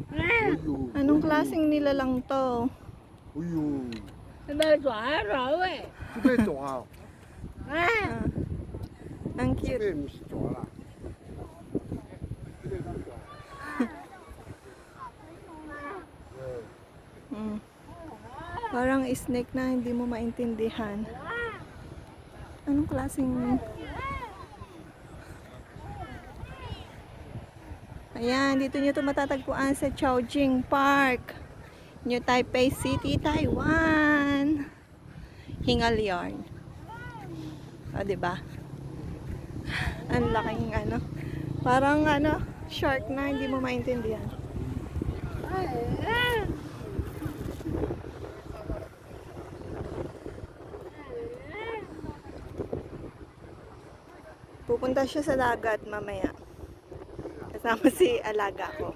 Uyu. Anong klaseng nilalang to? Uyu. 这边抓抓喂，这边抓，哎， Ang 这 cute. 边不是抓啦。这边刚抓。 Mm. Parang snake na hindi mo maintindihan. Anong klaseng... Ayan, dito nyo ito matatagpuan sa Chaojing Park, New Taipei City, Taiwan. Hingal yarn. O, diba? Ang laking ano. Parang ano, shark na hindi mo maintindihan. Pupunta siya sa dagat mamaya. Kasama si alaga ko.